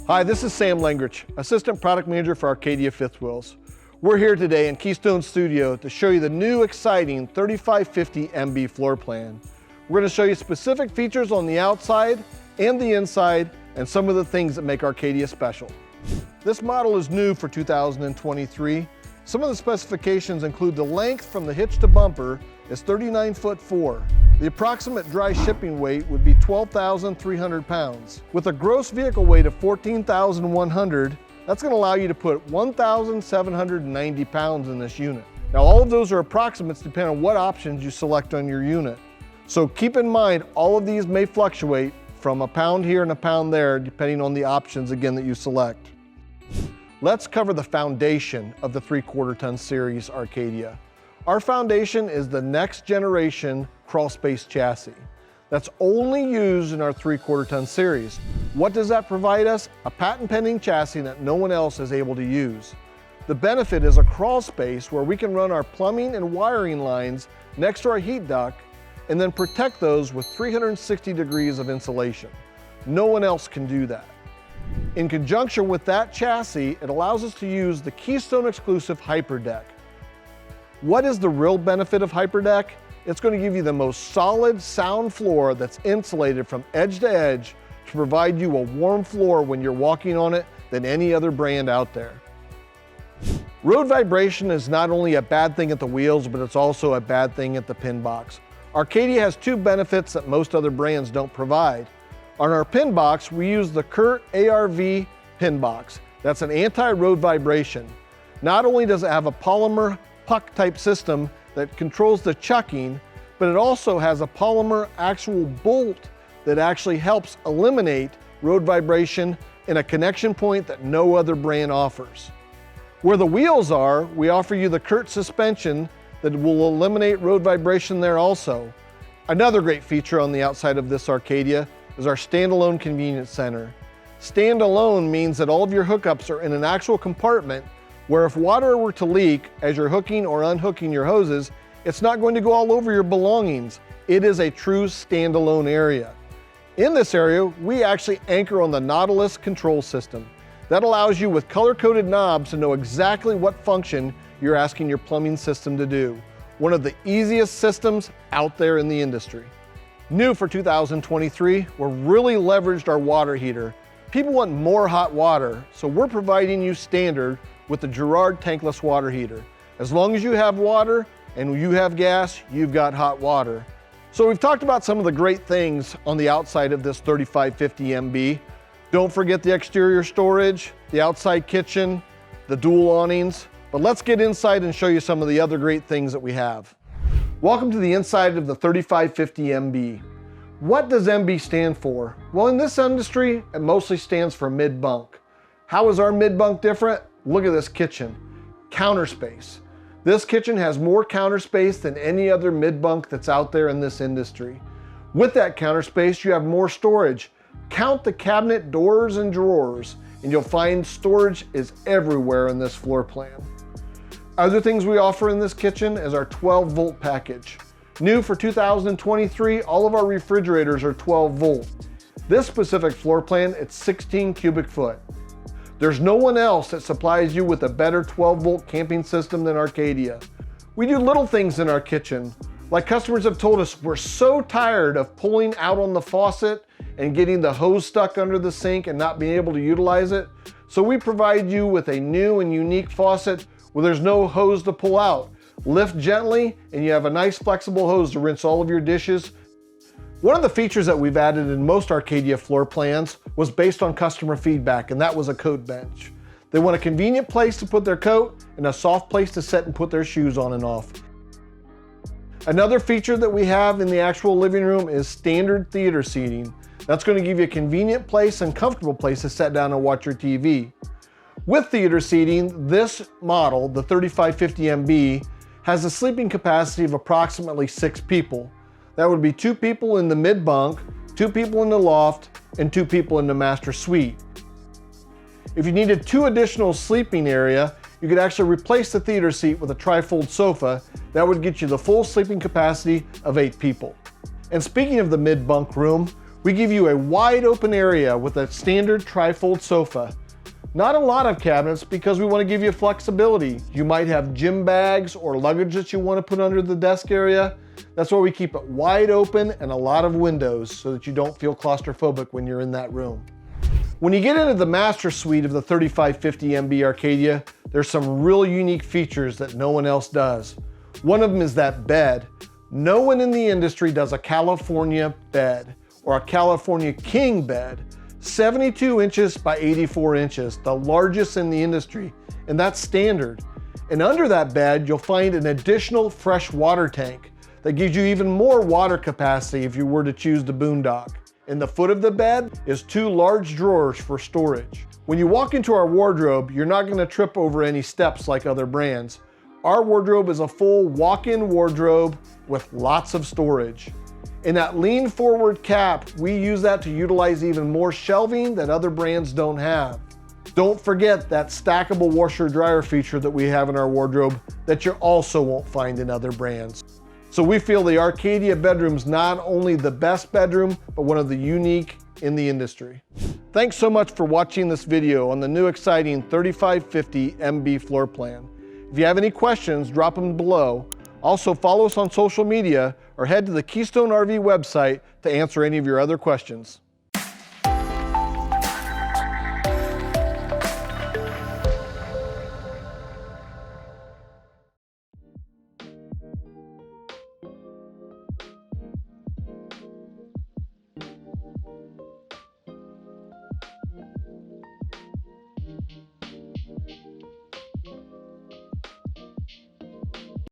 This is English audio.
Hi, this is Sam Lengrich, Assistant Product Manager for Arcadia Fifth Wheels. We're here today in Keystone Studio to show you the new exciting 3550MB floor plan. We're going to show you specific features on the outside and the inside and some of the things that make Arcadia special. This model is new for 2023. Some of the specifications include the length from the hitch to bumper is 39'4". The approximate dry shipping weight would be 12,300 pounds. With a gross vehicle weight of 14,100, that's going to allow you to put 1,790 pounds in this unit. Now all of those are approximates depending on what options you select on your unit. So keep in mind, all of these may fluctuate from a pound here and a pound there depending on the options again that you select. Let's cover the foundation of the 3/4 ton series Arcadia. Our foundation is the next generation crawl space chassis. That's only used in our 3/4 ton series. What does that provide us? A patent pending chassis that no one else is able to use. The benefit is a crawl space where we can run our plumbing and wiring lines next to our heat duct and then protect those with 360 degrees of insulation. No one else can do that. In conjunction with that chassis, it allows us to use the Keystone exclusive HyperDeck. What is the real benefit of HyperDeck? It's going to give you the most solid, sound floor that's insulated from edge to edge to provide you a warm floor when you're walking on it than any other brand out there. Road vibration is not only a bad thing at the wheels, but it's also a bad thing at the Pinbox. Arcadia has two benefits that most other brands don't provide. On our Pinbox, we use the Curt ARV Pinbox. That's an anti-road vibration. Not only does it have a polymer puck type system that controls the chucking, but it also has a polymer actual bolt that actually helps eliminate road vibration in a connection point that no other brand offers. Where the wheels are, we offer you the Curt suspension that will eliminate road vibration there also. Another great feature on the outside of this Arcadia is our standalone convenience center. Standalone means that all of your hookups are in an actual compartment where if water were to leak as you're hooking or unhooking your hoses, it's not going to go all over your belongings. It is a true standalone area. In this area, we actually anchor on the Nautilus control system. That allows you with color-coded knobs to know exactly what function you're asking your plumbing system to do. One of the easiest systems out there in the industry. New for 2023, we're really leveraged our water heater. People want more hot water, so we're providing you standard with the Girard tankless water heater. As long as you have water and you have gas, you've got hot water. So we've talked about some of the great things on the outside of this 3550MB. Don't forget the exterior storage, the outside kitchen, the dual awnings, but let's get inside and show you some of the other great things that we have. Welcome to the inside of the 3550MB. What does MB stand for? Well, in this industry, it mostly stands for mid bunk. How is our mid bunk different? Look at this kitchen, counter space. This kitchen has more counter space than any other mid bunk that's out there in this industry. With that counter space, you have more storage. Count the cabinet doors and drawers, and you'll find storage is everywhere in this floor plan. Other things we offer in this kitchen is our 12-volt package. New for 2023, all of our refrigerators are 12 volt. This specific floor plan, it's 16 cubic foot. There's no one else that supplies you with a better 12-volt camping system than Arcadia. We do little things in our kitchen. Like customers have told us, we're so tired of pulling out on the faucet and getting the hose stuck under the sink and not being able to utilize it. So we provide you with a new and unique faucet where there's no hose to pull out. Lift gently and you have a nice flexible hose to rinse all of your dishes. One of the features that we've added in most Arcadia floor plans was based on customer feedback, and that was a coat bench. They want a convenient place to put their coat and a soft place to sit and put their shoes on and off. Another feature that we have in the actual living room is standard theater seating. That's going to give you a convenient place and comfortable place to sit down and watch your TV. With theater seating, this model, the 3550MB, has a sleeping capacity of approximately 6 people. That would be 2 people in the mid bunk, 2 people in the loft, and 2 people in the master suite. If you needed 2 additional sleeping area, you could actually replace the theater seat with a tri-fold sofa. That would get you the full sleeping capacity of 8 people. And speaking of the mid bunk room, We give you a wide open area with a standard tri-fold sofa. Not a lot of cabinets because we want to give you flexibility. You might have gym bags or luggage that you want to put under the desk area. That's why we keep it wide open and a lot of windows so that you don't feel claustrophobic when you're in that room. When you get into the master suite of the 3550MB Arcadia, there's some really unique features that no one else does. One of them is that bed. No one in the industry does a California bed or a California king bed. 72 inches by 84 inches, the largest in the industry, and that's standard. And under that bed, you'll find an additional fresh water tank that gives you even more water capacity if you were to choose to boondock. In the foot of the bed is 2 large drawers for storage. When you walk into our wardrobe, you're not gonna trip over any steps like other brands. Our wardrobe is a full walk-in wardrobe with lots of storage. In that lean forward cap, we use that to utilize even more shelving that other brands don't have. Don't forget that stackable washer dryer feature that we have in our wardrobe that you also won't find in other brands. So we feel the Arcadia bedroom's not only the best bedroom, but one of the unique in the industry. Thanks so much for watching this video on the new exciting 3550MB floor plan. If you have any questions, drop them below. Also follow us on social media or head to the Keystone RV website to answer any of your other questions.